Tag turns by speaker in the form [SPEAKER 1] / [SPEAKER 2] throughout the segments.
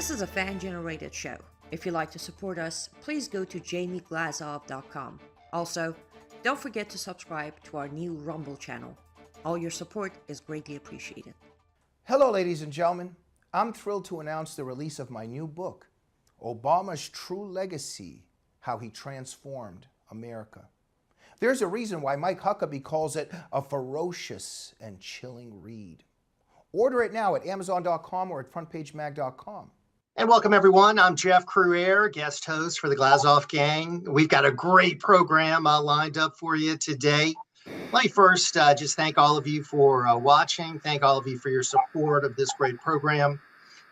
[SPEAKER 1] This is a fan-generated show. If you'd like to support us, please go to jamieglazov.com. Also, don't forget to subscribe to our new Rumble channel. All your support is greatly appreciated.
[SPEAKER 2] Hello, ladies and gentlemen. I'm thrilled to announce the release of my new book, Obama's True Legacy, How He Transformed America. There's a reason why Mike Huckabee calls it a ferocious and chilling read. Order it now at Amazon.com or at FrontPageMag.com.
[SPEAKER 3] And welcome, everyone. I'm Jeff Crouere, guest host for the Glazov Gang. We've got a great program lined up for you today. Let me first just thank all of you for watching. Thank all of you for your support of this great program.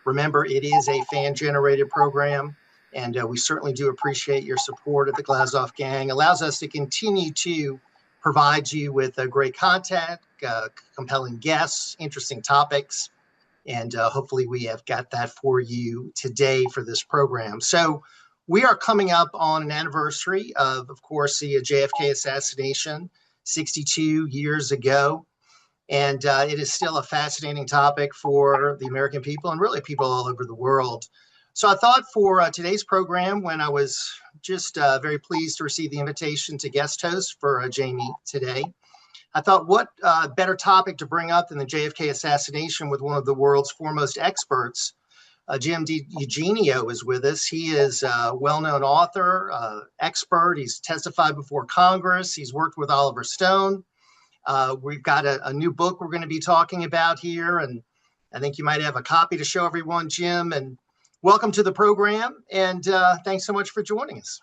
[SPEAKER 3] Remember, it is a fan-generated program, and we certainly do appreciate your support of the Glazov Gang. It allows us to continue to provide you with great content, compelling guests, interesting topics, and hopefully we have got that for you today for this program. So we are coming up on an anniversary of course, the JFK assassination 62 years ago. And it is still a fascinating topic for the American people and really people all over the world. So I thought for today's program, when I was just very pleased to receive the invitation to guest host for Jamie today, I thought what better topic to bring up than the JFK assassination with one of the world's foremost experts. James DiEugenio is with us. He is a well-known author, expert. He's testified before Congress. He's worked with Oliver Stone. We've got a new book we're going to be talking about here, and I think you might have a copy to show everyone, Jim. And welcome to the program, and thanks so much for joining us.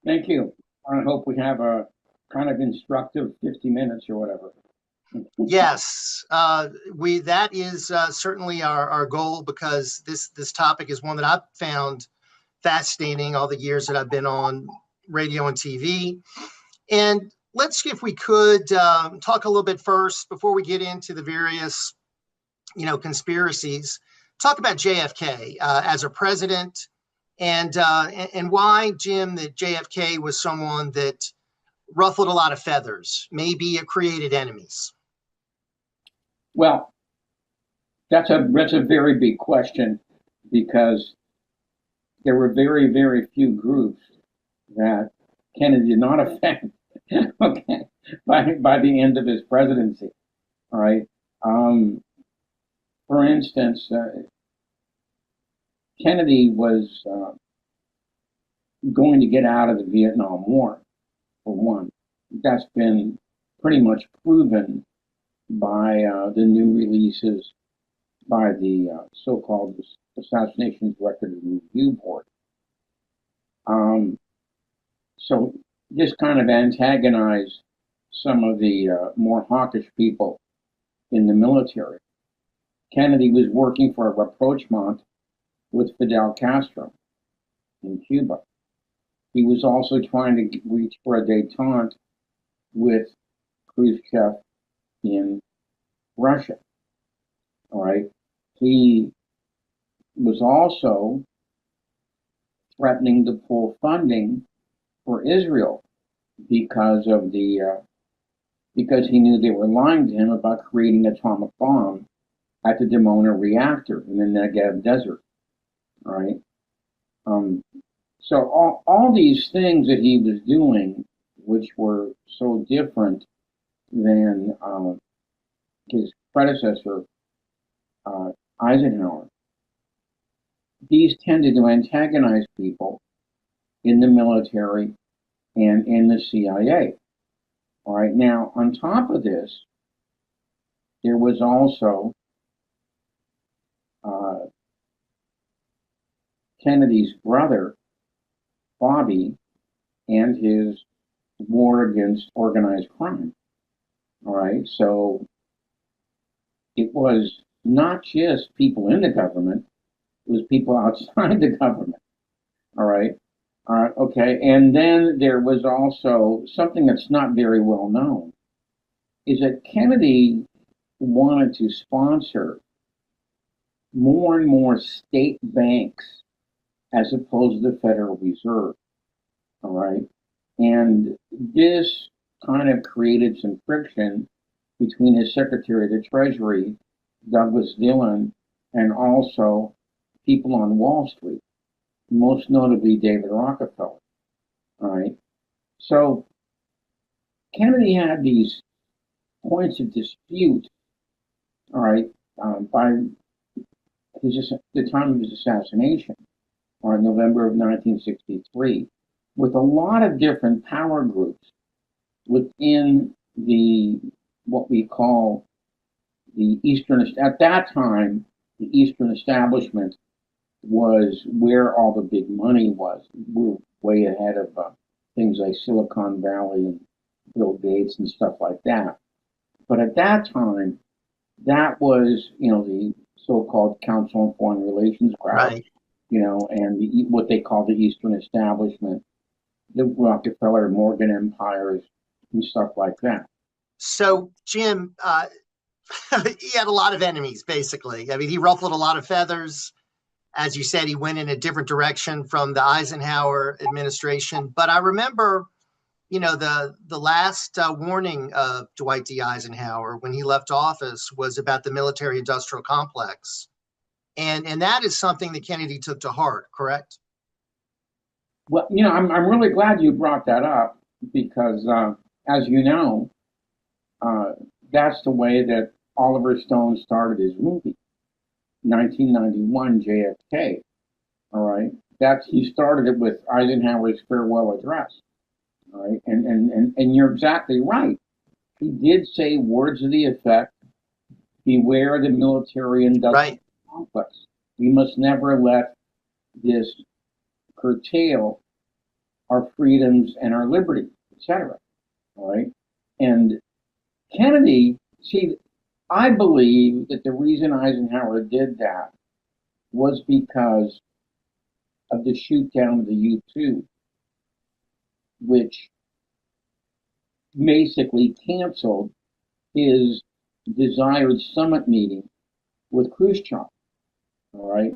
[SPEAKER 4] Thank you. I hope we have a kind of instructive 50 minutes or whatever.
[SPEAKER 3] Yes, that is certainly our goal, because this topic is one that I've found fascinating all the years that I've been on radio and TV. And let's, if we could, talk a little bit first before we get into the various, conspiracies. Talk about JFK as a president, and why, Jim, that JFK was someone that ruffled a lot of feathers, maybe it created enemies.
[SPEAKER 4] Well, that's a very big question, because there were very, very few groups that Kennedy did not offend. Okay, by the end of his presidency, all right. For instance, Kennedy was going to get out of the Vietnam War, for one. That's been pretty much proven by the new releases by the so-called Assassination Record Review Board. So this kind of antagonized some of the more hawkish people in the military. Kennedy was working for a rapprochement with Fidel Castro in Cuba. He was also trying to reach for a détente with Khrushchev in Russia. All right. He was also threatening to pull funding for Israel because he knew they were lying to him about creating an atomic bomb at the Dimona reactor in the Negev desert. All right. So all these things that he was doing, which were so different than his predecessor, Eisenhower, these tended to antagonize people in the military and in the CIA. All right. Now, on top of this, there was also Kennedy's brother, Bobby, and his war against organized crime. All right. So it was not just people in the government, it was people outside the government. All right. Okay. And then there was also something that's not very well known, is that Kennedy wanted to sponsor more and more state banks as opposed to the Federal Reserve. All right. And this kind of created some friction between his Secretary of the Treasury, Douglas Dillon, and also people on Wall Street, most notably David Rockefeller. All right. So Kennedy had these points of dispute, all right, by the time of his assassination, or November of 1963, with a lot of different power groups within what we call the Eastern, at that time, the Eastern establishment was where all the big money was. We're way ahead of things like Silicon Valley and Bill Gates and stuff like that. But at that time, that was, the so-called Council on Foreign Relations crowd,
[SPEAKER 3] Right.
[SPEAKER 4] And what they call the Eastern establishment, the Rockefeller, Morgan empires, and stuff like that.
[SPEAKER 3] So, Jim, he had a lot of enemies, basically. I mean, he ruffled a lot of feathers. As you said, he went in a different direction from the Eisenhower administration. But I remember, the last warning of Dwight D. Eisenhower when he left office was about the military-industrial complex. And that is something that Kennedy took to heart, correct?
[SPEAKER 4] Well, I'm really glad you brought that up because, as you know, that's the way that Oliver Stone started his movie, 1991 JFK. All right, he started it with Eisenhower's farewell address. All right, and you're exactly right. He did say words of the effect: "Beware the military-industrial complex. We must never let this curtail our freedoms and our liberty, etc." All right, and Kennedy, I believe that the reason Eisenhower did that was because of the shoot down of the U-2, which basically canceled his desired summit meeting with Khrushchev. All right.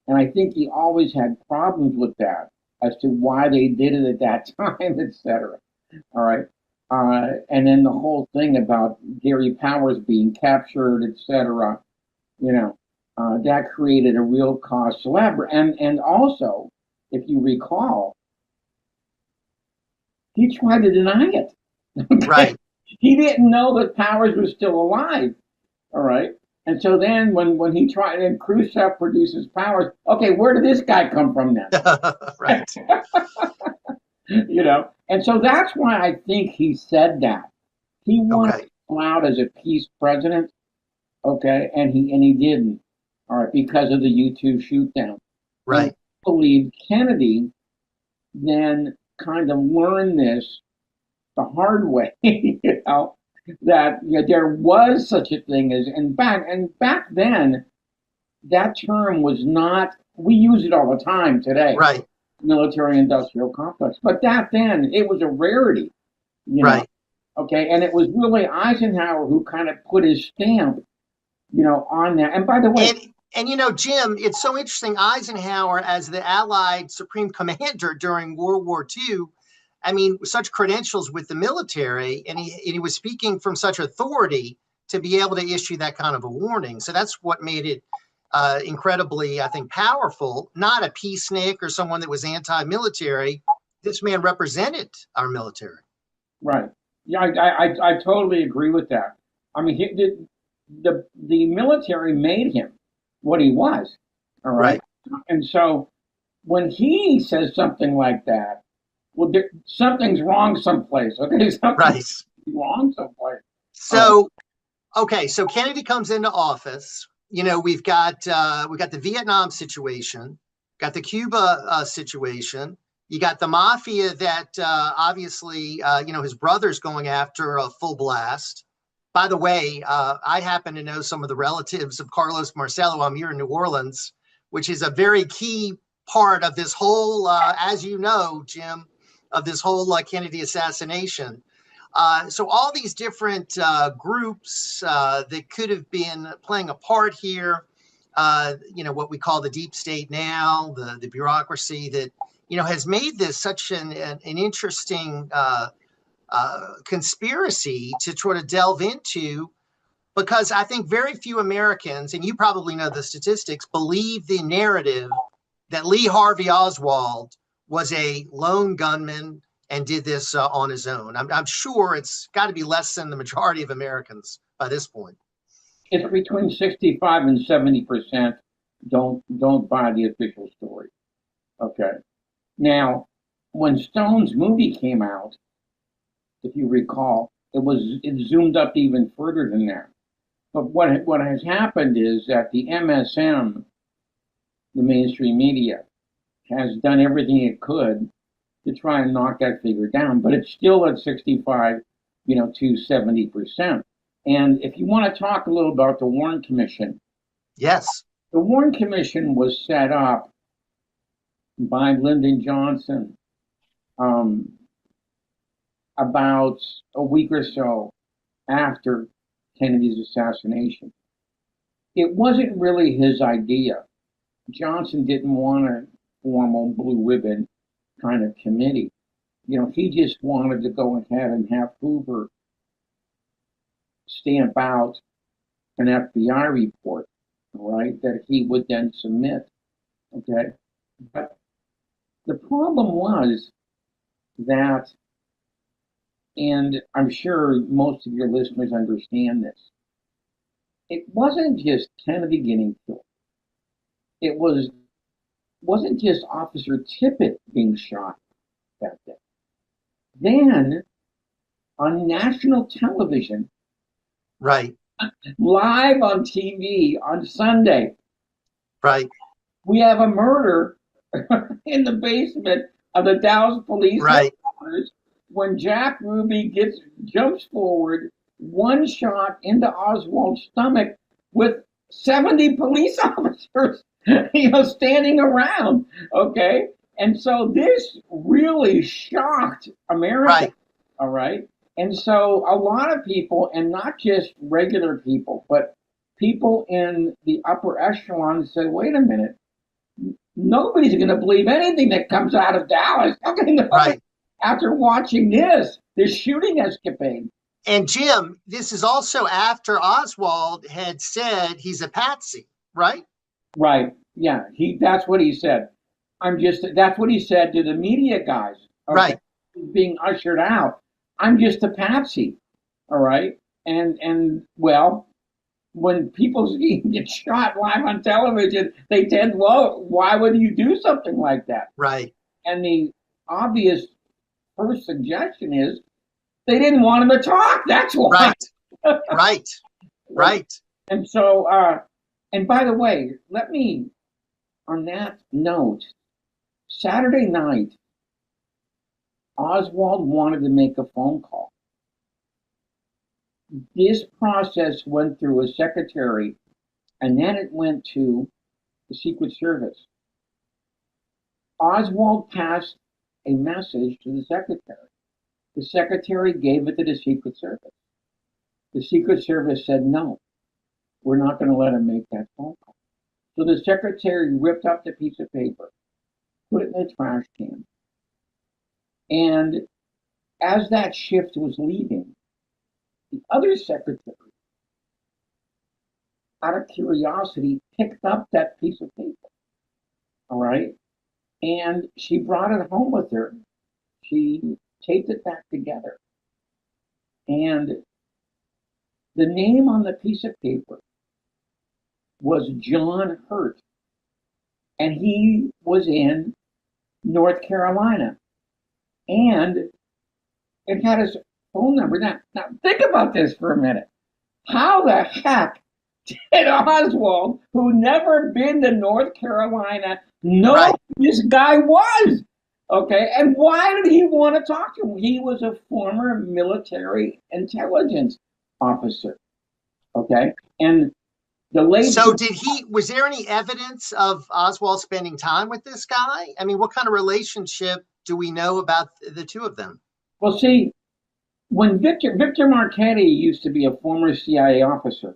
[SPEAKER 4] And I think he always had problems with that as to why they did it at that time, etc. All right. And then the whole thing about Gary Powers being captured, etc. That created a real cause célèbre. And also, if you recall, he tried to deny it. Okay?
[SPEAKER 3] Right.
[SPEAKER 4] He didn't know that Powers was still alive. All right. And so then when he tried, and Khrushchev produces Powers, okay, where did this guy come from then?
[SPEAKER 3] Right.
[SPEAKER 4] And so that's why I think he said that. He wanted to come out as a peace president, okay, and he didn't, all right, because of the U-2 shoot down.
[SPEAKER 3] Right.
[SPEAKER 4] And I believe Kennedy then kind of learned this the hard way, that there was such a thing as, and back then, that term was not, we use it all the time today.
[SPEAKER 3] Right.
[SPEAKER 4] Military-industrial complex. But back then, it was a rarity.
[SPEAKER 3] Right.
[SPEAKER 4] Okay, and it was really Eisenhower who kind of put his stamp, on that. And by the way,
[SPEAKER 3] and Jim, it's so interesting. Eisenhower, as the Allied Supreme Commander during World War II, I mean, such credentials with the military, and he was speaking from such authority to be able to issue that kind of a warning. So that's what made it incredibly, I think, powerful. Not a peacenik or someone that was anti-military. This man represented our military.
[SPEAKER 4] Right. Yeah, I totally agree with that. I mean, the military made him what he was. All right. And so when he says something like that, well, something's wrong someplace. Okay, something's wrong someplace.
[SPEAKER 3] So, so Kennedy comes into office. We've got the Vietnam situation, got the Cuba situation. You got the mafia that obviously, his brother's going after a full blast. By the way, I happen to know some of the relatives of Carlos Marcello. I'm here in New Orleans, which is a very key part of this whole, as you know, Jim, of this whole Kennedy assassination. So all these different groups that could have been playing a part here, what we call the deep state now, the bureaucracy that, has made this such an interesting conspiracy to try to delve into because I think very few Americans, and you probably know the statistics, believe the narrative that Lee Harvey Oswald was a lone gunman and did this on his own. I'm sure it's got to be less than the majority of Americans by this point.
[SPEAKER 4] It's between 65 and 70% don't buy the official story. Okay. Now, when Stone's movie came out, if you recall, it zoomed up even further than that. But what has happened is that the MSM, the mainstream media, has done everything it could to try and knock that figure down, but it's still at 65, to 70%. And if you want to talk a little about the Warren Commission,
[SPEAKER 3] yes,
[SPEAKER 4] the Warren Commission was set up by Lyndon Johnson about a week or so after Kennedy's assassination. It wasn't really his idea. Johnson didn't want a formal blue ribbon kind of committee. He just wanted to go ahead and have Hoover stamp out an FBI report, right, that he would then submit. Okay. But the problem was that, and I'm sure most of your listeners understand this, it wasn't just Kennedy getting killed. It wasn't just Officer Tippit being shot that day. Then, on national television,
[SPEAKER 3] right,
[SPEAKER 4] live on TV on Sunday,
[SPEAKER 3] right,
[SPEAKER 4] we have a murder in the basement of the Dallas police headquarters when Jack Ruby jumps forward, one shot into Oswald's stomach with 70 police officers, standing around. Okay. And so this really shocked America.
[SPEAKER 3] Right.
[SPEAKER 4] All right. And so a lot of people, and not just regular people, but people in the upper echelon said, wait a minute, nobody's going to believe anything that comes out of Dallas.
[SPEAKER 3] Right.
[SPEAKER 4] After watching this shooting escapade.
[SPEAKER 3] And Jim, this is also after Oswald had said he's a patsy, right?
[SPEAKER 4] Right. Yeah. That's what he said. That's what he said to the media guys. Okay?
[SPEAKER 3] Right.
[SPEAKER 4] Being ushered out. I'm just a patsy. All right. And well, when people get shot live on television, they tend, well, why would you do something like that?
[SPEAKER 3] Right.
[SPEAKER 4] And the obvious first suggestion is they didn't want him to talk. That's why.
[SPEAKER 3] Right. Right.
[SPEAKER 4] And so, and by the way, let me, on that note, Saturday night, Oswald wanted to make a phone call. This process went through a secretary, and then it went to the Secret Service. Oswald passed a message to the secretary. The secretary gave it to the Secret Service. The Secret Service said, no, we're not going to let him make that phone call. So the secretary ripped up the piece of paper, put it in the trash can. And as that shift was leaving, the other secretary, out of curiosity, picked up that piece of paper. All right? And she brought it home with her. She taped it back together. And the name on the piece of paper was John Hurt. And he was in North Carolina. And it had his phone number. Now think about this for a minute. How the heck did Oswald, who never been to North Carolina, know who this guy was? Okay, and why did he want to talk to him? He was a former military intelligence officer. Okay, and the lady.
[SPEAKER 3] So was there any evidence of Oswald spending time with this guy? I mean, what kind of relationship do we know about the two of them?
[SPEAKER 4] Well, see, when Victor Marchetti used to be a former CIA officer,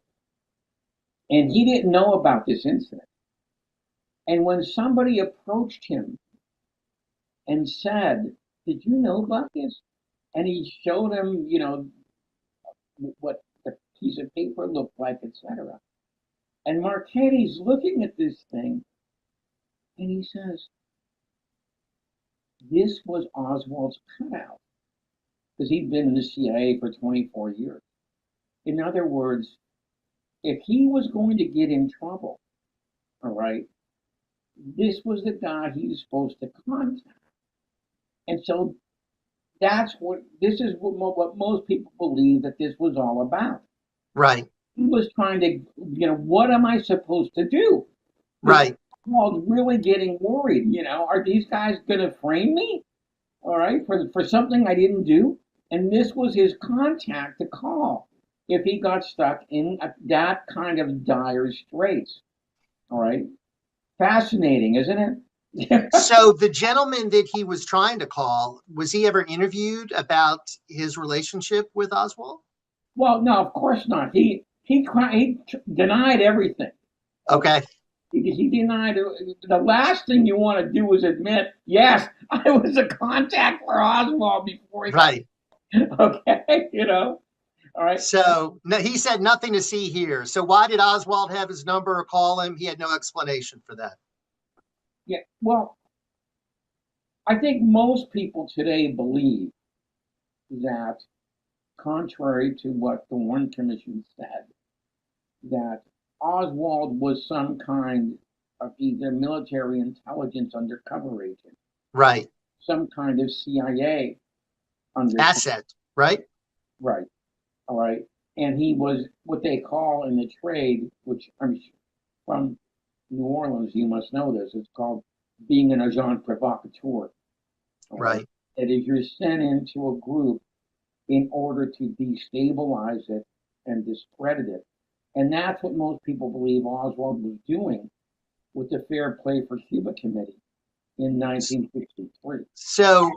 [SPEAKER 4] and he didn't know about this incident. And when somebody approached him and said, did you know about this? And he showed him, what the piece of paper look like, etc. And Marchetti's looking at this thing, and he says, this was Oswald's cutout, because he'd been in the CIA for 24 years. In other words, if he was going to get in trouble, all right, this was the guy he was supposed to contact. And so this is what most people believe that this was all about.
[SPEAKER 3] Right.
[SPEAKER 4] He was trying to, what am I supposed to do?
[SPEAKER 3] Right.
[SPEAKER 4] Oswald really getting worried, are these guys going to frame me? All right, for something I didn't do? And this was his contact to call if he got stuck in that kind of dire straits. All right. Fascinating, isn't it?
[SPEAKER 3] So the gentleman that he was trying to call, was he ever interviewed about his relationship with Oswald?
[SPEAKER 4] Well, no, of course not. He denied everything.
[SPEAKER 3] Okay.
[SPEAKER 4] He denied it. The last thing you want to do is admit, yes, I was a contact for Oswald before he
[SPEAKER 3] Right.
[SPEAKER 4] Okay, All right.
[SPEAKER 3] So no, he said nothing to see here. So why did Oswald have his number or call him? He had no explanation for that.
[SPEAKER 4] Yeah, well, I think most people today believe that, contrary to what the Warren Commission said, that Oswald was some kind of either military intelligence undercover agent,
[SPEAKER 3] Right.
[SPEAKER 4] some kind of CIA
[SPEAKER 3] Asset, right?
[SPEAKER 4] Right. All right. And he was what they call in the trade, which I'm from New Orleans, you must know this, it's called being an agent provocateur.
[SPEAKER 3] Right.
[SPEAKER 4] That is, you're sent into a group in order to destabilize it and discredit it. And that's what most people believe Oswald was doing with the Fair Play for Cuba Committee in 1963.
[SPEAKER 3] So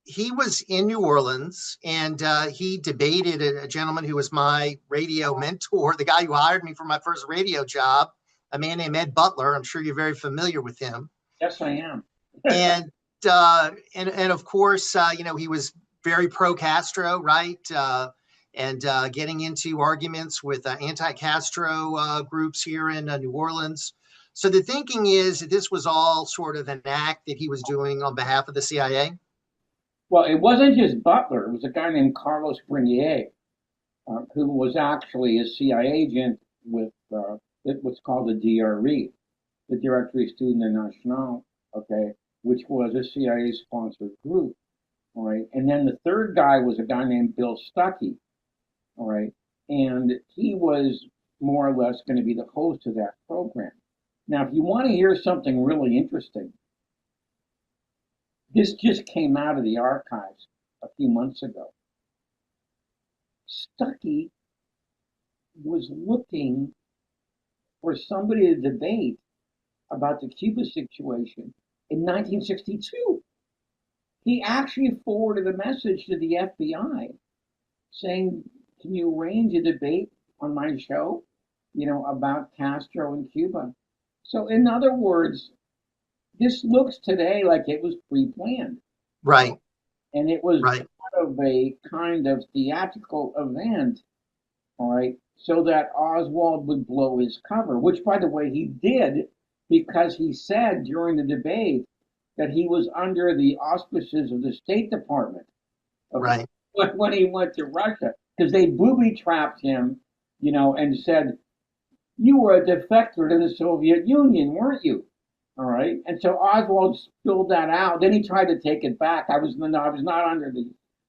[SPEAKER 3] he was in New Orleans and he debated a gentleman who was my radio mentor, the guy who hired me for my first radio job, a man named Ed Butler. I'm sure you're very familiar with him.
[SPEAKER 4] Yes, I am.
[SPEAKER 3] and of course, he was very pro-Castro, right? And getting into arguments with anti-Castro groups here in New Orleans. So the thinking is that this was all sort of an act that he was doing on behalf of the CIA?
[SPEAKER 4] Well, it wasn't just Butler. It was a guy named Carlos Brunier, who was actually a CIA agent with what's called the DRE, the Directory Student National, okay, which was a CIA-sponsored group, all right? And then the third guy was a guy named Bill Stuckey, all right? And he was more or less going to be the host of that program. Now, if you want to hear something really interesting, this just came out of the archives a few months ago. Stuckey was looking for somebody to debate about the Cuba situation in 1962. He actually forwarded a message to the FBI saying, can you arrange a debate on my show, about Castro and Cuba? So in other words, this looks today like it was pre-planned.
[SPEAKER 3] Right.
[SPEAKER 4] And it was
[SPEAKER 3] right.
[SPEAKER 4] part of a kind of theatrical event, all right, so that Oswald would blow his cover, which, by the way, he did because he said during the debate that he was under the auspices of the State Department.
[SPEAKER 3] Okay,
[SPEAKER 4] right. When he went to Russia, because they booby-trapped him, and said, you were a defector to the Soviet Union, weren't you? All right. And so Oswald spilled that out. Then he tried to take it back. I was not under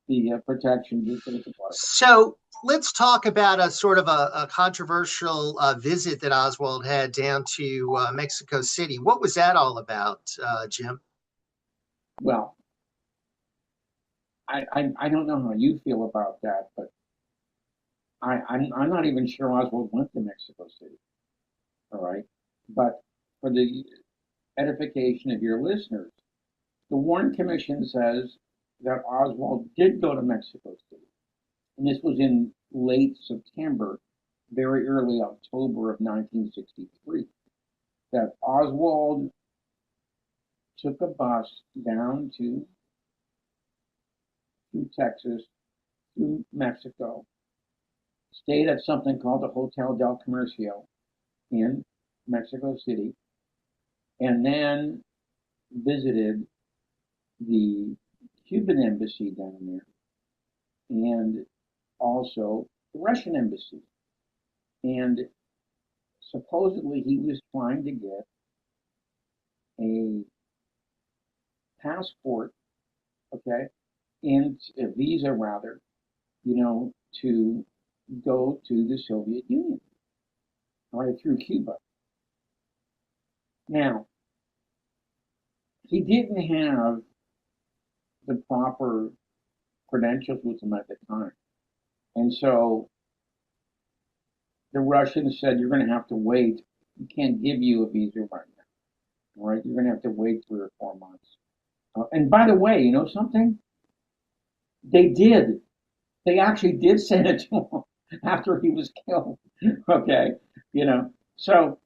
[SPEAKER 4] the protection of the State Department.
[SPEAKER 3] So let's talk about a sort of a controversial visit that Oswald had down to Mexico City. What was that all about, Jim?
[SPEAKER 4] Well, I don't know how you feel about that, but I'm not even sure Oswald went to Mexico City. All right. But for the edification of your listeners, the Warren Commission says that Oswald did go to Mexico City. And this was in late September, very early October of 1963, that Oswald took a bus down to Texas, to Mexico, stayed at something called the Hotel del Comercio in Mexico City, and then visited the Cuban embassy down there and also the Russian embassy. And supposedly he was trying to get a passport, okay, and a visa rather, to go to the Soviet Union, right, through Cuba. Now, he didn't have the proper credentials with him at the time. And so the Russians said, you're going to have to wait. We can't give you a visa right now. All right, you're going to have to wait 3 or 4 months. And by the way, you know something? They did. They actually did send it to him after he was killed. Okay, So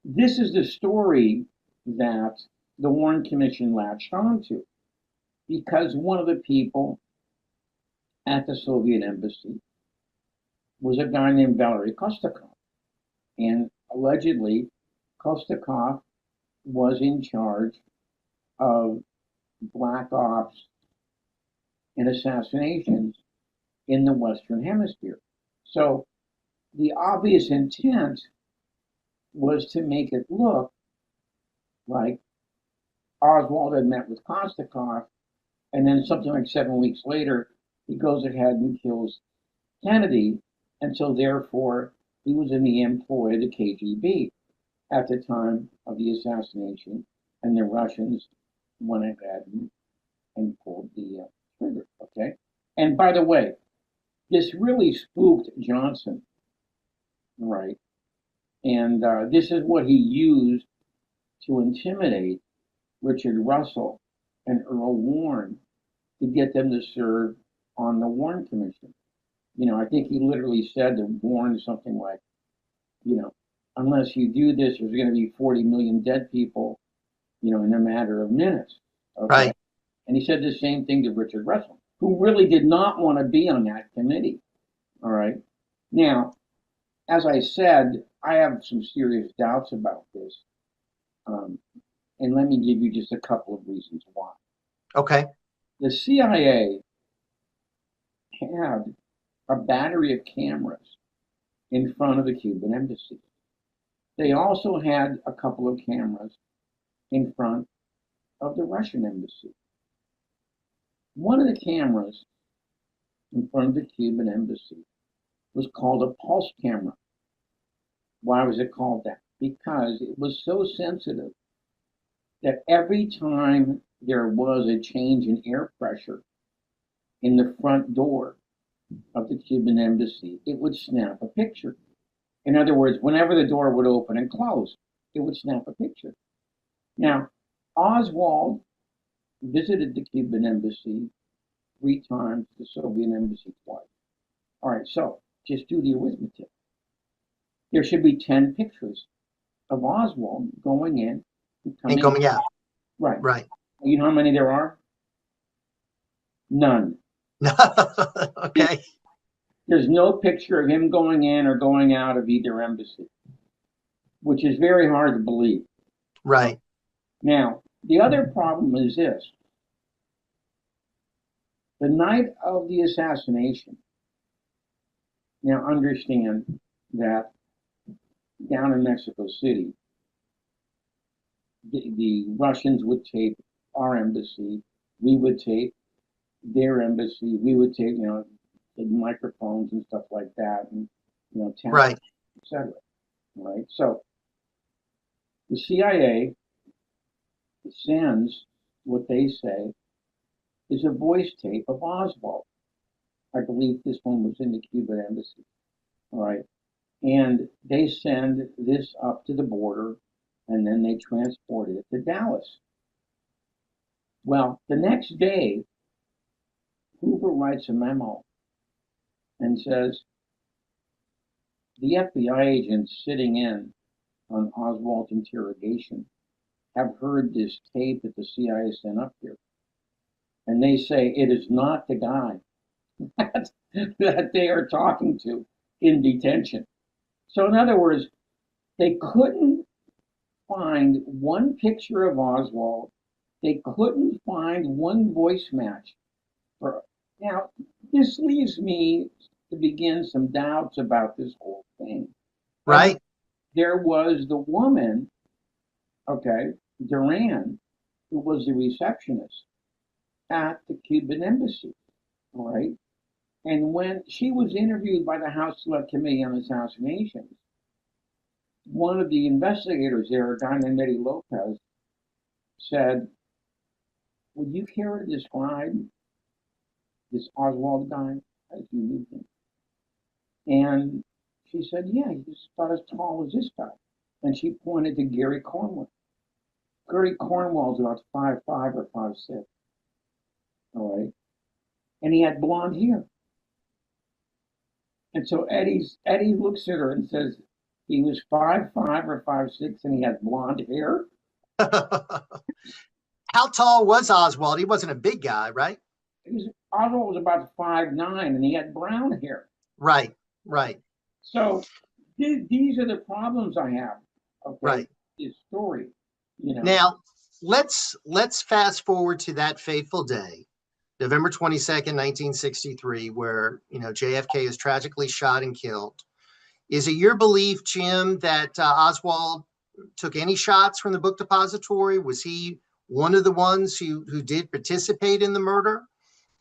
[SPEAKER 4] this is the story that the Warren Commission latched onto, because one of the people at the Soviet embassy was a guy named Valery Kostakov. And allegedly, Kostakov was in charge of black ops and assassinations in the Western Hemisphere. So the obvious intent was to make it look like Oswald had met with Kostakov, and then something like 7 weeks later, he goes ahead and kills Kennedy, and so therefore he was in the employ of the KGB at the time of the assassination, and the Russians went ahead and pulled the trigger, okay? And by the way, this really spooked Johnson, right? And this is what he used to intimidate Richard Russell and Earl Warren to get them to serve on the Warren Commission. I think he literally said to Warren something like, unless you do this, there's going to be 40 million dead people, in a matter of minutes. Okay?
[SPEAKER 3] Right.
[SPEAKER 4] And he said the same thing to Richard Russell, who really did not want to be on that committee. All right. Now, as I said, I have some serious doubts about this. And let me give you just a couple of reasons why.
[SPEAKER 3] Okay.
[SPEAKER 4] The CIA had a battery of cameras in front of the Cuban embassy. They also had a couple of cameras in front of the Russian embassy. One of the cameras in front of the Cuban embassy was called a pulse camera. Why was it called that? Because it was so sensitive that every time there was a change in air pressure in the front door of the Cuban embassy, it would snap a picture. In other words, whenever the door would open and close, it would snap a picture. Now, Oswald visited the Cuban embassy 3 times, the Soviet embassy twice. All right, so just do the arithmetic. There should be 10 pictures of Oswald going in and coming,
[SPEAKER 3] And coming out.
[SPEAKER 4] Right.
[SPEAKER 3] Right.
[SPEAKER 4] You know how many there are? None.
[SPEAKER 3] Okay.
[SPEAKER 4] There's no picture of him going in or going out of either embassy, which is very hard to believe.
[SPEAKER 3] Right.
[SPEAKER 4] Now, the other problem is this. The night of the assassination, now understand that down in Mexico City, the Russians would tape our embassy, we would tape their embassy, we would tape, the microphones and stuff like that, and tablets,
[SPEAKER 3] Right.
[SPEAKER 4] etc. Right. So the CIA sends what they say is a voice tape of Oswald. I believe this one was in the Cuban embassy. All right. And they send this up to the border, and then they transport it to Dallas. Well, the next day, Hoover writes a memo and says, the FBI agents sitting in on Oswald's interrogation have heard this tape that the CIA sent up here. And they say it is not the guy that they are talking to. in detention. So in other words, they couldn't find one picture of Oswald. They couldn't find one voice match. Now, this leaves me to begin some doubts about this whole thing.
[SPEAKER 3] Right.
[SPEAKER 4] There was the woman, okay, Duran, who was the receptionist at the Cuban embassy, all right? And when she was interviewed by the House Select Committee on Assassinations, one of the investigators there, a guy named Eddie Lopez, said, would you care to describe this Oswald guy as you knew him? And she said, yeah, he's about as tall as this guy. And she pointed to Gary Cornwall. Gary Cornwall's about 5'5" or 5'6". All right. And he had blonde hair. And so Eddie looks at her and says, he was 5'5" or 5'6", and he had blonde hair.
[SPEAKER 3] How tall was Oswald? He wasn't a big guy, right?
[SPEAKER 4] Oswald was about 5'9", and he had brown hair.
[SPEAKER 3] Right, right.
[SPEAKER 4] So these are the problems I have. Okay,
[SPEAKER 3] right.
[SPEAKER 4] His story. You know.
[SPEAKER 3] Now let's fast forward to that fateful day, November 22nd, 1963, where JFK is tragically shot and killed. Is it your belief, Jim, that Oswald took any shots from the book depository? Was he one of the ones who did participate in the murder?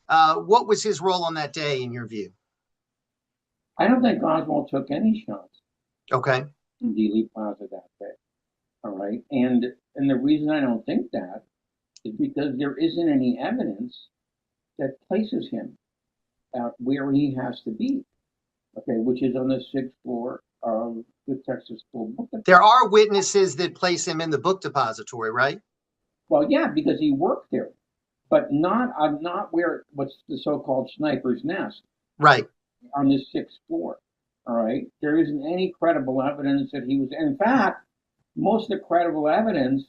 [SPEAKER 3] What was his role on that day, in your view?
[SPEAKER 4] I don't think Oswald took any shots.
[SPEAKER 3] Okay.
[SPEAKER 4] In Dealey Plaza that day. All right. And the reason I don't think that is because there isn't any evidence that places him where he has to be. Okay, which is on the 6th floor of the Texas School Book Depository.
[SPEAKER 3] There are witnesses that place him in the book depository, right?
[SPEAKER 4] Well, yeah, because he worked there, but not where what's the so-called sniper's nest.
[SPEAKER 3] Right.
[SPEAKER 4] On the 6th floor. All right. There isn't any credible evidence that he was. In fact, most of the credible evidence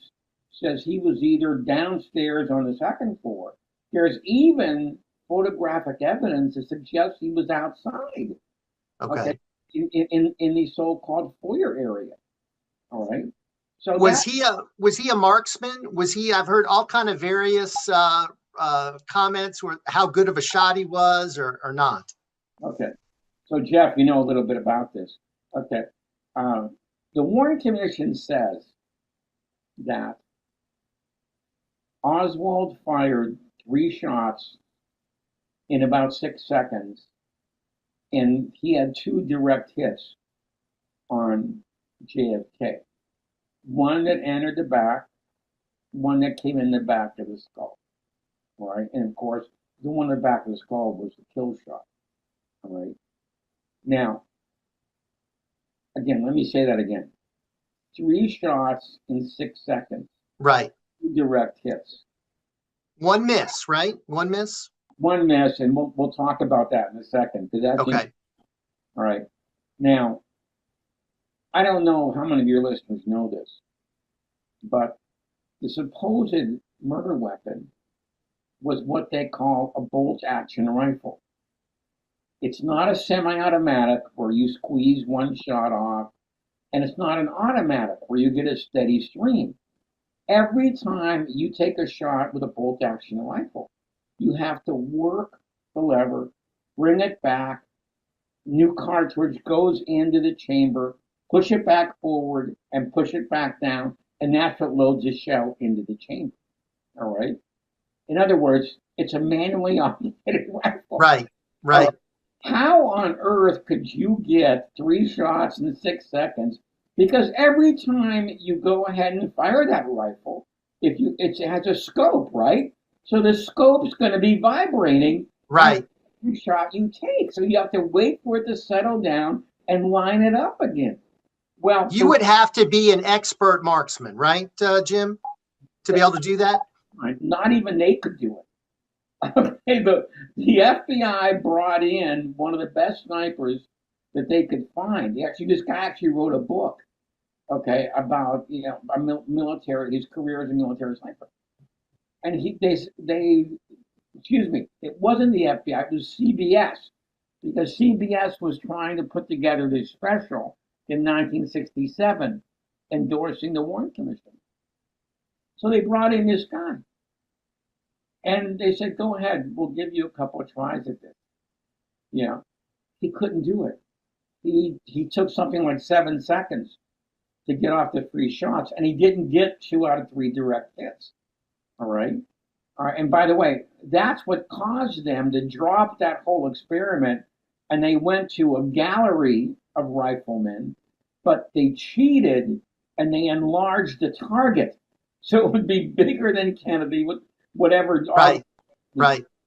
[SPEAKER 4] says he was either downstairs on the 2nd floor. There's even photographic evidence that suggests he was outside.
[SPEAKER 3] Okay.
[SPEAKER 4] In the so-called foyer area. All right. So
[SPEAKER 3] was he a marksman? I've heard all kind of various comments where how good of a shot he was or not.
[SPEAKER 4] Okay. So Jeff, you know a little bit about this. Okay. The Warren Commission says that Oswald fired 3 shots in about 6 seconds, and he had 2 direct hits on JFK. One that entered the back, one that came in the back of the skull. All right. And of course, the one in the back of the skull was the kill shot. All right. Now, again, let me say that again. 3 shots in 6 seconds.
[SPEAKER 3] Right.
[SPEAKER 4] 2 direct hits.
[SPEAKER 3] 1 miss, right? 1 miss?
[SPEAKER 4] 1 miss, and we'll talk about that in a second. That's
[SPEAKER 3] okay.
[SPEAKER 4] All right. Now, I don't know how many of your listeners know this, but the supposed murder weapon was what they call a bolt-action rifle. It's not a semi-automatic where you squeeze 1 shot off, and it's not an automatic where you get a steady stream. Every time you take a shot with a bolt-action rifle, you have to work the lever, bring it back, new cartridge goes into the chamber, push it back forward, and push it back down, and that's what loads the shell into the chamber. All right? In other words, it's a manually operated rifle.
[SPEAKER 3] Right, right.
[SPEAKER 4] How on earth could you get 3 shots in 6 seconds? Because every time you go ahead and fire that rifle, it has a scope, right? So the scope's going to be vibrating.
[SPEAKER 3] Right.
[SPEAKER 4] Every shot you take. So you have to wait for it to settle down and line it up again. Well,
[SPEAKER 3] you would have to be an expert marksman, right, Jim, to be able to do that?
[SPEAKER 4] Not even they could do it. Okay, the FBI brought in one of the best snipers that they could find. This guy actually wrote a book, okay, about a military, his career as a military sniper. And it wasn't the FBI, it was CBS. because CBS was trying to put together this special in 1967 endorsing the Warren Commission. So they brought in this guy. And they said, go ahead, we'll give you a couple of tries at this. You know, he couldn't do it. He took something like 7 seconds to get off the 3 shots, and he didn't get 2 out of 3 direct hits. All right? All right. And by the way, that's what caused them to drop that whole experiment, and they went to a gallery of riflemen, but they cheated and they enlarged the target so it would be bigger than Kennedy with whatever.
[SPEAKER 3] Right.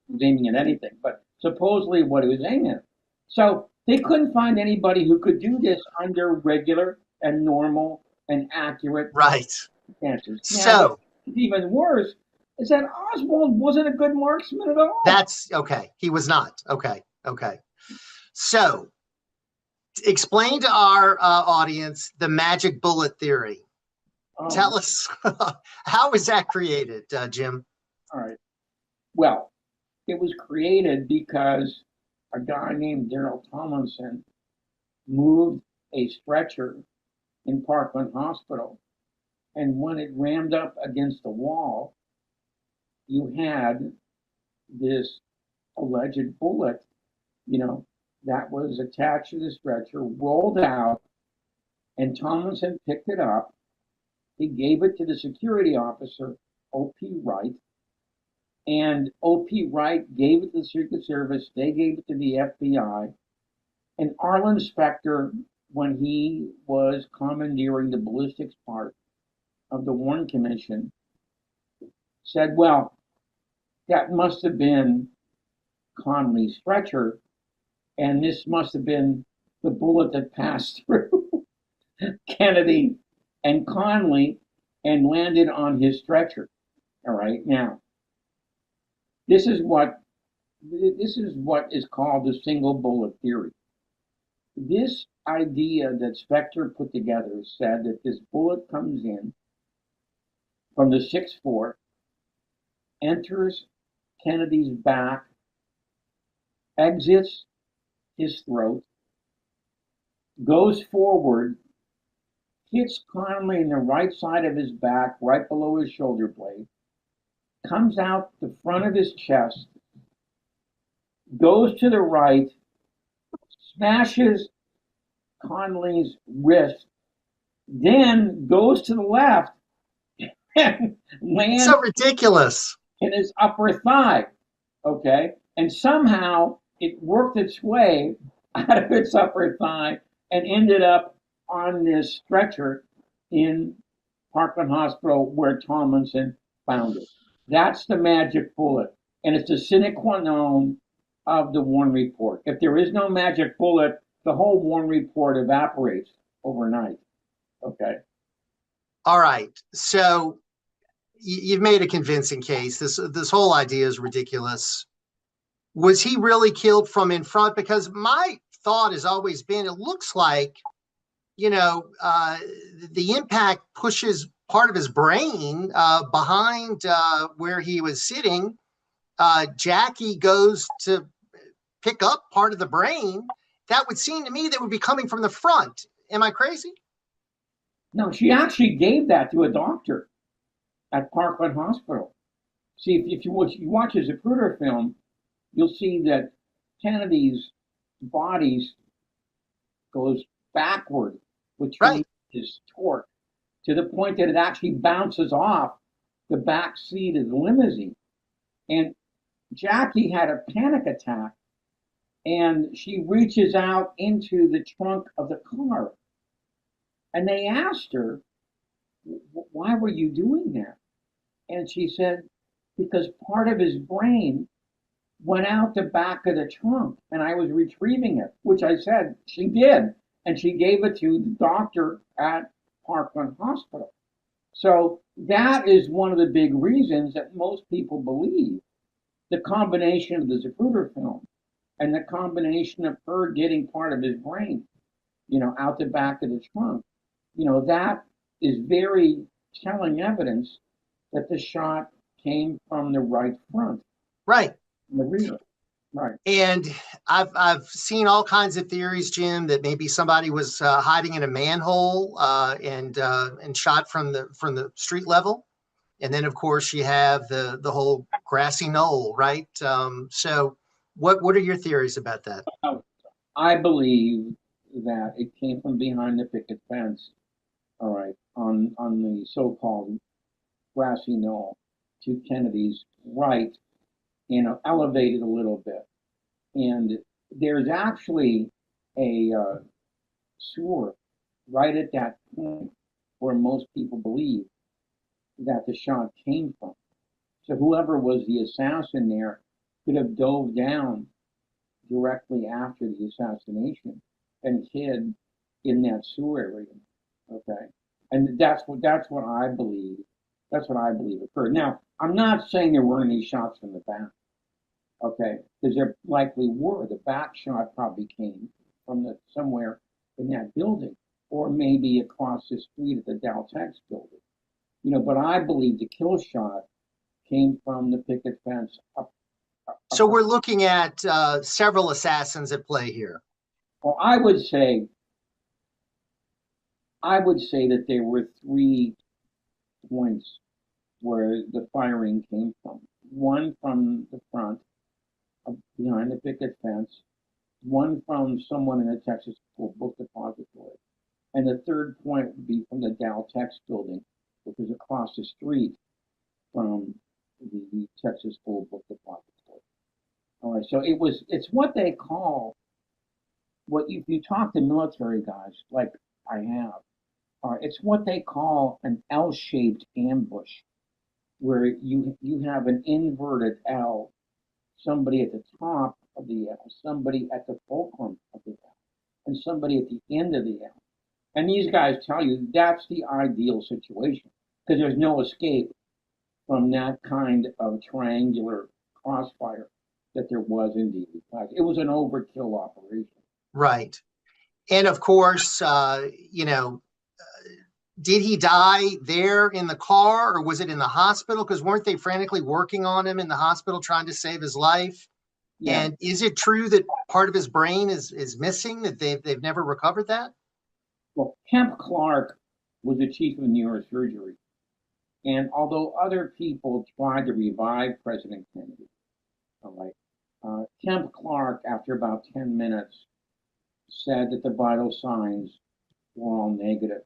[SPEAKER 4] Was aiming at anything, but supposedly what he was aiming at. So they couldn't find anybody who could do this under regular and normal and accurate circumstances.
[SPEAKER 3] So
[SPEAKER 4] Even worse is that Oswald wasn't a good marksman at all.
[SPEAKER 3] That's okay. He was not. Okay. So explain to our audience the magic bullet theory. Tell us, how was that created, Jim?
[SPEAKER 4] All right. Well, it was created because a guy named Daryl Tomlinson moved a stretcher in Parkland Hospital. And when it rammed up against the wall, you had this alleged bullet, that was attached to the stretcher, rolled out, and Tomlinson picked it up. He gave it to the security officer, O.P. Wright, and O.P. Wright gave it to the Secret Service. They gave it to the FBI. And Arlen Specter, when he was commandeering the ballistics part of the Warren Commission, said, well, that must have been Conley's stretcher, and this must have been the bullet that passed through Kennedy and Conley and landed on his stretcher. All right, now, this is what is called the single bullet theory. This idea that Specter put together said that this bullet comes in from the 6th Fort, enters Kennedy's back, exits his throat, goes forward, hits Conley in the right side of his back, right below his shoulder blade, comes out the front of his chest, goes to the right, smashes Conley's wrist, then goes to the left and lands
[SPEAKER 3] so ridiculous
[SPEAKER 4] in his upper thigh. Okay? And somehow it worked its way out of its upper thigh and ended up on this stretcher in Parkland Hospital where Tomlinson found it. That's the magic bullet. And it's the sine qua non of the Warren Report. If there is no magic bullet, the whole Warren Report evaporates overnight. Okay?
[SPEAKER 3] All right. So you've made a convincing case. This whole idea is ridiculous. Was he really killed from in front? Because my thought has always been, it looks like, the impact pushes part of his brain behind where he was sitting. Jackie goes to pick up part of the brain. That would seem to me that would be coming from the front. Am I crazy?
[SPEAKER 4] No, she actually gave that to a doctor at Parkland Hospital. See, if you watch his Zapruder film, you'll see that Kennedy's body goes backward between his torque to the point that it actually bounces off the back seat of the limousine. And Jackie had a panic attack, and she reaches out into the trunk of the car. And they asked her, why were you doing that? And she said, because part of his brain went out the back of the trunk and I was retrieving it, which I said she did. And she gave it to the doctor at Parkland Hospital. So that is one of the big reasons that most people believe the combination of the Zapruder film and the combination of her getting part of his brain, out the back of the trunk. That is very telling evidence that the shot came from the right front.
[SPEAKER 3] Right.
[SPEAKER 4] The rear. Right.
[SPEAKER 3] And I've seen all kinds of theories, Jim, that maybe somebody was hiding in a manhole and shot from the street level. And then, of course, you have the whole grassy knoll, right? So, what are your theories about that?
[SPEAKER 4] I believe that it came from behind the picket fence, all right, on the so-called grassy knoll to Kennedy's right, elevated a little bit. And there's actually a sewer right at that point where most people believe that the shot came from. So whoever was the assassin there could have dove down directly after the assassination and hid in that sewer area. Okay, and that's what I believe. That's what I believe occurred. Now, I'm not saying there weren't any shots from the back. Okay, because there likely were. The back shot probably came from somewhere in that building, or maybe across the street at the Daltex building. But I believe the kill shot came from the picket fence up.
[SPEAKER 3] So we're looking at several assassins at play here.
[SPEAKER 4] Well, I would say that there were 3 points where the firing came from. One from the front, behind the picket fence, one from someone in the Texas School Book Depository, and the third point would be from the Daltex building, which is across the street from the Texas School Book Depository. All right, so it's what they call, if you talk to military guys like I have, it's what they call an L-shaped ambush, where you have an inverted L, somebody at the top of the L, somebody at the fulcrum of the L, and somebody at the end of the L. And these guys tell you that's the ideal situation because there's no escape from that kind of triangular crossfire that there was indeed. It was an overkill operation.
[SPEAKER 3] Right. And of course, did he die there in the car or was it in the hospital? Because weren't they frantically working on him in the hospital trying to save his life? Yeah. And is it true that part of his brain is missing, that they've never recovered that?
[SPEAKER 4] Well, Kemp Clark was the chief of neurosurgery. And although other people tried to revive President Kennedy, all right, Kemp Clark, after about 10 minutes, said that the vital signs were all negative.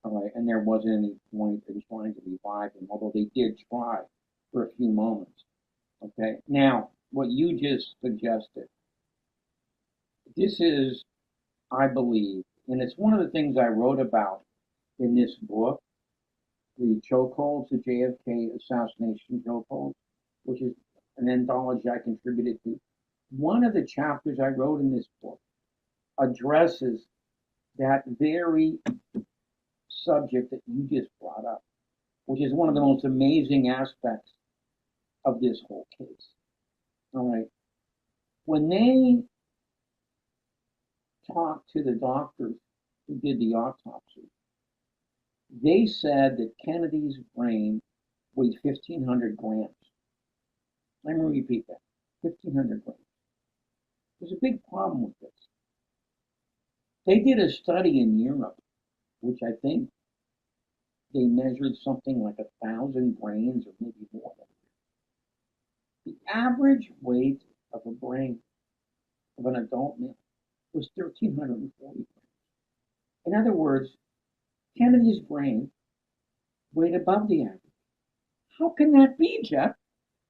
[SPEAKER 4] All right, and there wasn't any point in trying to revive him, although they did try for a few moments. Okay, now what you just suggested, this is, I believe, and it's one of the things I wrote about in this book, the chokeholds, the JFK assassination chokeholds, which is an anthology I contributed to. One of the chapters I wrote in this book addresses that very subject that you just brought up, which is one of the most amazing aspects of this whole case. All right. When they talked to the doctors who did the autopsy, they said that Kennedy's brain weighed 1,500 grams. Let me repeat that, 1,500 grams. There's a big problem with this. They did a study in Europe, which I think they measured something like 1,000 grains or maybe more. The average weight of a brain of an adult male was 1,340 grams. In other words, Kennedy's brain weighed above the average. How can that be, Jeff?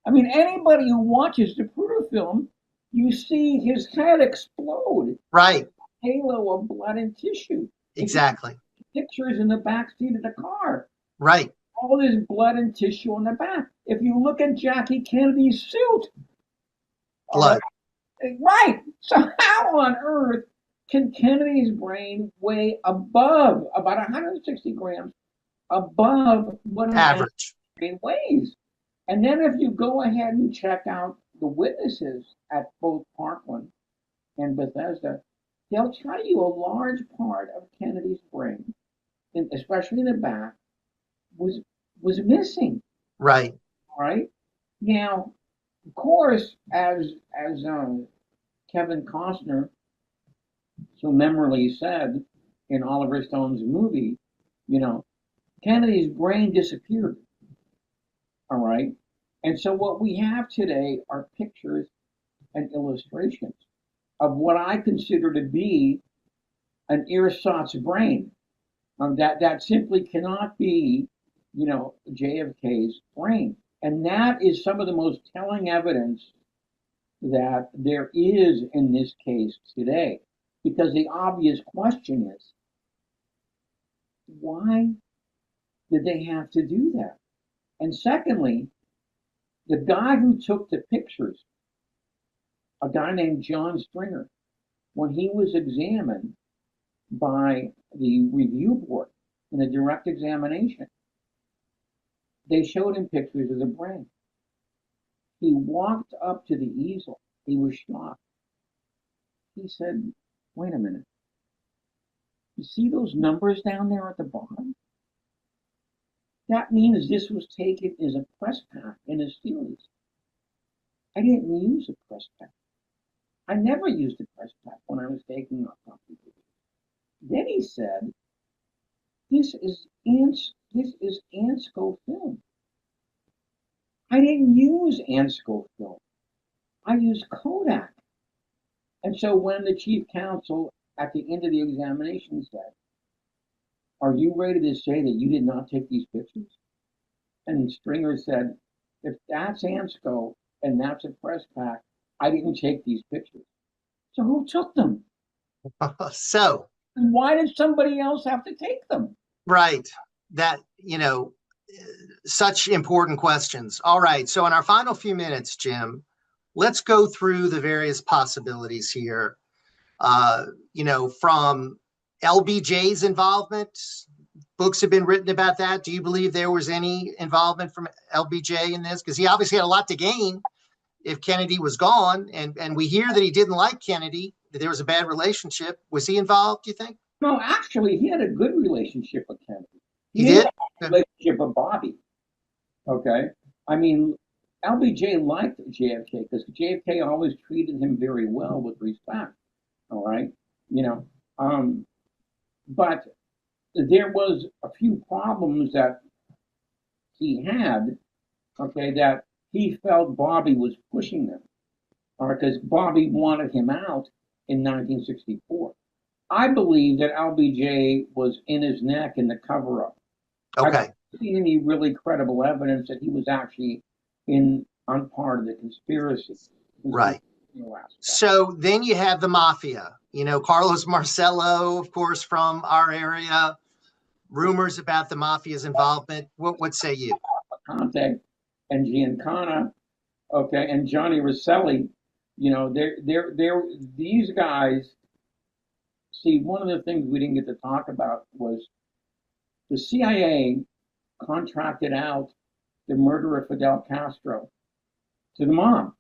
[SPEAKER 4] I mean, anybody who watches the Crouere film, you see his head explode.
[SPEAKER 3] Right.
[SPEAKER 4] Halo of blood and tissue.
[SPEAKER 3] Exactly.
[SPEAKER 4] Pictures in the back seat of the car.
[SPEAKER 3] Right.
[SPEAKER 4] All this blood and tissue on the back. If you look at Jackie Kennedy's suit,
[SPEAKER 3] blood.
[SPEAKER 4] Right. So how on earth can Kennedy's brain weigh above about 160 grams above what an average brain weighs? And then if you go ahead and check out the witnesses at both Parkland and Bethesda, they'll tell you a large part of Kennedy's brain, especially in the back, was missing.
[SPEAKER 3] Right.
[SPEAKER 4] All right. Now, Of course, as Kevin Costner so memorably said in Oliver Stone's movie, you know, Kennedy's brain disappeared. All right. And so what we have today are pictures and illustrations of what I consider to be an ersatz brain. That simply cannot be, JFK's brain. And that is some of the most telling evidence that there is in this case today. Because the obvious question is, why did they have to do that? And secondly, the guy who took the pictures, a guy named John Stringer, when he was examined by the review board in a direct examination, they showed him pictures of the brain. He walked up to the easel. He was shocked. He said, wait a minute. You see those numbers down there at the bottom? That means this was taken as a press pack in a series. I didn't use a press pack. I never used a press pack when I was taking off computers. Then he said, this is Ansco film. I didn't use Ansco film. I used Kodak. And so when the chief counsel at the end of the examination said, are you ready to say that you did not take these pictures? And Stringer said, if that's Ansco and that's a press pack, I didn't take these pictures. So who took them?
[SPEAKER 3] So,
[SPEAKER 4] And why did somebody else have to take them?
[SPEAKER 3] right. That, such important questions. All right. So in our final few minutes, Jim, let's go through the various possibilities here. From LBJ's involvement, books have been written about that. Do you believe there was any involvement from LBJ in this? Because he obviously had a lot to gain if Kennedy was gone. And we hear that he didn't like Kennedy, that there was a bad relationship. Was he involved, do you think?
[SPEAKER 4] No, actually, he had a good relationship with Kennedy.
[SPEAKER 3] He did?
[SPEAKER 4] Had a relationship with Bobby. Okay? I mean, LBJ liked JFK because JFK always treated him very well with respect. All right? But there was a few problems that he had, okay, that he felt Bobby was pushing them, all right, because Bobby wanted him out in 1964. I believe that LBJ was in his neck in the cover-up.
[SPEAKER 3] Okay.
[SPEAKER 4] I haven't seen any really credible evidence that he was actually on part of the conspiracy.
[SPEAKER 3] Right. So then you have the mafia, Carlos Marcello, of course, from our area, rumors about the mafia's involvement. What say you?
[SPEAKER 4] Conte and Giancana, okay, and Johnny Rosselli, these guys. See, one of the things we didn't get to talk about was the CIA contracted out the murder of Fidel Castro to the mob.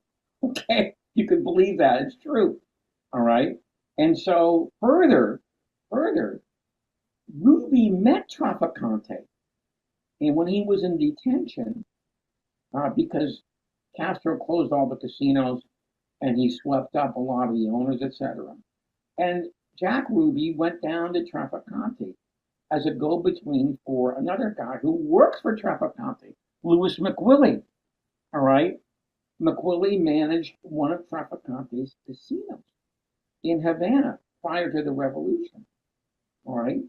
[SPEAKER 4] Okay, you could believe that. It's true. All right. And so further, Ruby met Trafficante. And when he was in detention, because Castro closed all the casinos and he swept up a lot of the owners, etc. And Jack Ruby went down to Trafficante as a go-between for another guy who works for Trafficante, Louis McWillie. All right. McWillie managed one of Trafficante's casinos in Havana prior to the revolution. All right.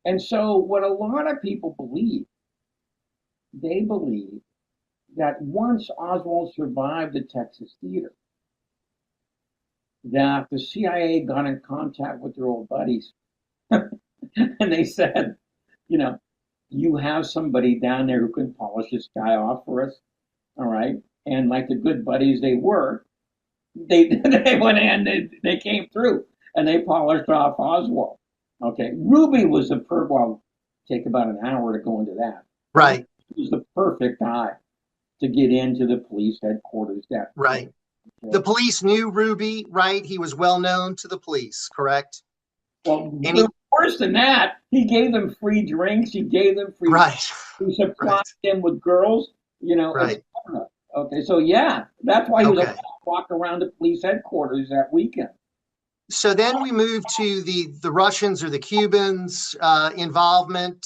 [SPEAKER 4] And so what a lot of people believe, they believe that once Oswald survived the Texas theater, that the CIA got in contact with their old buddies and they said, you have somebody down there who can polish this guy off for us. All right. And like the good buddies they were, they went in, they came through and they polished off Oswald. Okay. Ruby was take about an hour to go into that.
[SPEAKER 3] Right.
[SPEAKER 4] He was the perfect guy to get into the police headquarters.
[SPEAKER 3] Right. The police knew Ruby, right? He was well known to the police, correct?
[SPEAKER 4] Well, worse than that, he gave them free drinks. He gave them free.
[SPEAKER 3] Right.
[SPEAKER 4] He supplied them with girls.
[SPEAKER 3] Right.
[SPEAKER 4] Okay, so yeah, that's why he was
[SPEAKER 3] Okay.
[SPEAKER 4] allowed to walk around the police headquarters that weekend.
[SPEAKER 3] So then we move to the Russians or the Cubans involvement.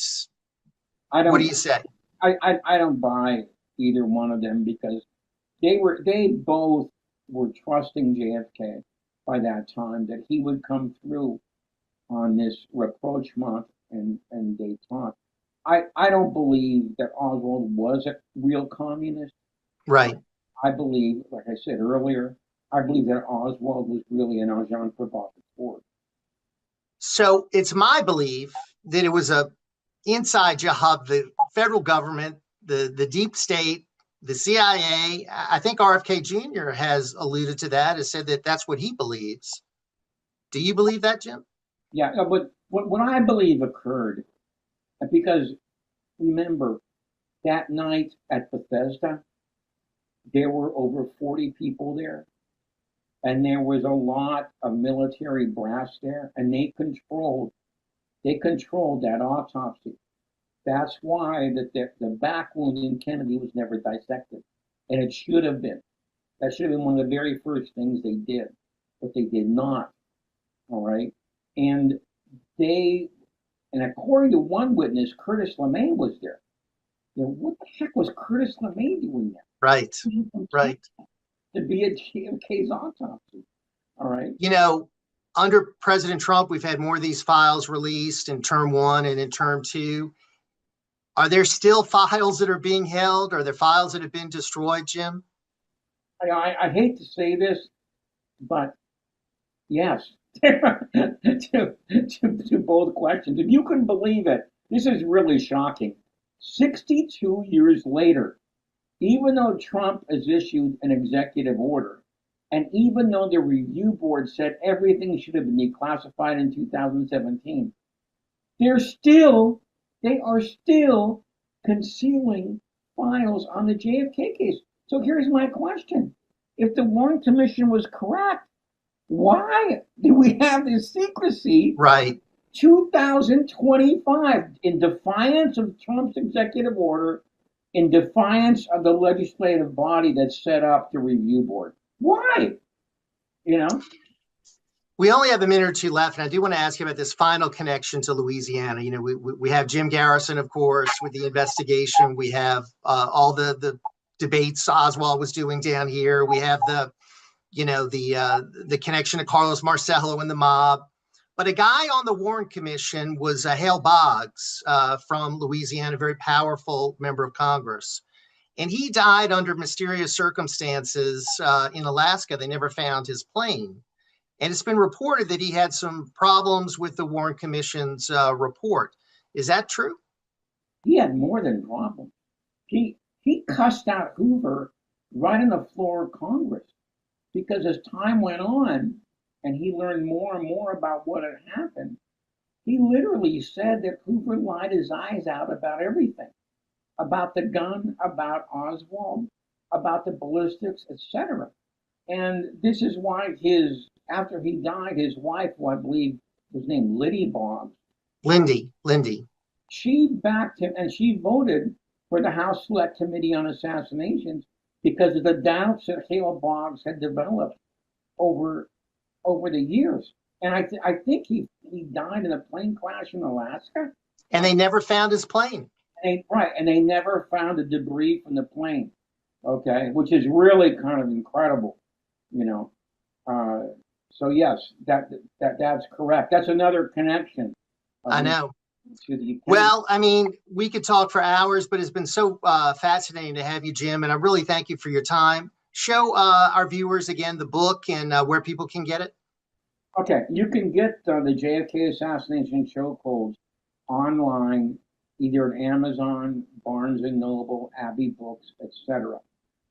[SPEAKER 4] I
[SPEAKER 3] What do
[SPEAKER 4] don't
[SPEAKER 3] you say?
[SPEAKER 4] I don't buy either one of them because they both were trusting JFK by that time that he would come through on this rapprochement and détente. I don't believe that Oswald was a real communist.
[SPEAKER 3] Right.
[SPEAKER 4] I believe, like I said earlier, I believe that Oswald was really an agent provocateur.
[SPEAKER 3] So it's my belief that it was a inside job. The federal government, the deep state, the CIA. I think RFK Jr. has alluded to that, has said that that's what he believes. Do you believe that, Jim?
[SPEAKER 4] Yeah, but what I believe occurred, because remember that night at Bethesda, there were over 40 people there, and there was a lot of military brass there, and they controlled that autopsy. That's why the back wound in Kennedy was never dissected, and it should have been. That should have been one of the very first things they did, but they did not. All right, and they and according to one witness, Curtis LeMay was there. You know, what the heck was Curtis LeMay doing there?
[SPEAKER 3] Right. Right.
[SPEAKER 4] To be at JFK's autopsy. All right.
[SPEAKER 3] You know, under President Trump, we've had more of these files released in term one and in term two. Are there still files that are being held? Are there files that have been destroyed, Jim?
[SPEAKER 4] I hate to say this, but yes, to both questions. If you can believe it, this is really shocking. 62 years later, even though Trump has issued an executive order, and even though the review board said everything should have been declassified in 2017, they are still concealing files on the JFK case. So here's my question. If the Warren Commission was correct, why do we have this secrecy
[SPEAKER 3] Right.
[SPEAKER 4] 2025 in defiance of Trump's executive order, in defiance of the legislative body that's set up the review board? Why? You know?
[SPEAKER 3] We only have a minute or two left, and I do want to ask you about this final connection to Louisiana. You know, we have Jim Garrison, of course, with the investigation. We have all the debates Oswald was doing down here. We have the connection to Carlos Marcello and the mob. But a guy on the Warren Commission was Hale Boggs from Louisiana, a very powerful member of Congress. And he died under mysterious circumstances in Alaska. They never found his plane. And it's been reported that he had some problems with the Warren Commission's report. Is that true?
[SPEAKER 4] He had more than problems. He cussed out Hoover right on the floor of Congress because as time went on and he learned more and more about what had happened, he literally said that Hoover lied his eyes out about everything, about the gun, about Oswald, about the ballistics, etc. And this is why after he died, his wife, who I believe was named Liddy Boggs,
[SPEAKER 3] Lindy.
[SPEAKER 4] she backed him and she voted for the House Select Committee on Assassinations because of the doubts that Hale Boggs had developed over the years. And I think he died in a plane crash in Alaska.
[SPEAKER 3] And they never found his plane.
[SPEAKER 4] And they never found the debris from the plane. Okay, which is really kind of incredible, you know. So yes, that's correct. That's another connection.
[SPEAKER 3] I know.
[SPEAKER 4] To the
[SPEAKER 3] Well, I mean, we could talk for hours, but it's been so fascinating to have you, Jim, and I really thank you for your time. Show our viewers again the book and where people can get it.
[SPEAKER 4] Okay, you can get the JFK Assassination Chokeholds online, either at Amazon, Barnes and Noble, Abbey Books, etc.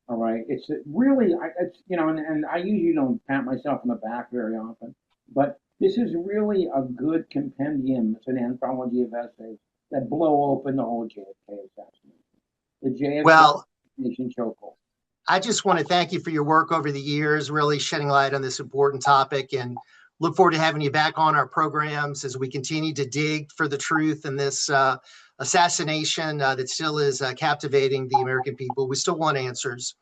[SPEAKER 4] All right, it's really, it's and I usually don't pat myself on the back very often, but this is really a good compendium. It's an anthology of essays that blow open the whole JFK assassination. The JFK Assassination Chokehold.
[SPEAKER 3] I just want to thank you for your work over the years, really shedding light on this important topic, and look forward to having you back on our programs as we continue to dig for the truth in this assassination that still is captivating the American people. We still want answers.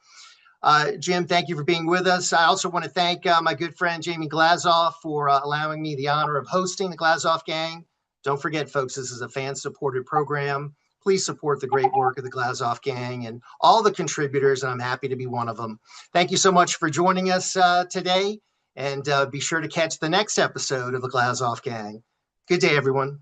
[SPEAKER 3] Jim, thank you for being with us. I also want to thank my good friend Jamie Glazov for allowing me the honor of hosting the Glazov Gang. Don't forget, folks, this is a fan-supported program. Please support the great work of the Glazov Gang and all the contributors, and I'm happy to be one of them. Thank you so much for joining us today, and be sure to catch the next episode of the Glazov Gang. Good day, everyone.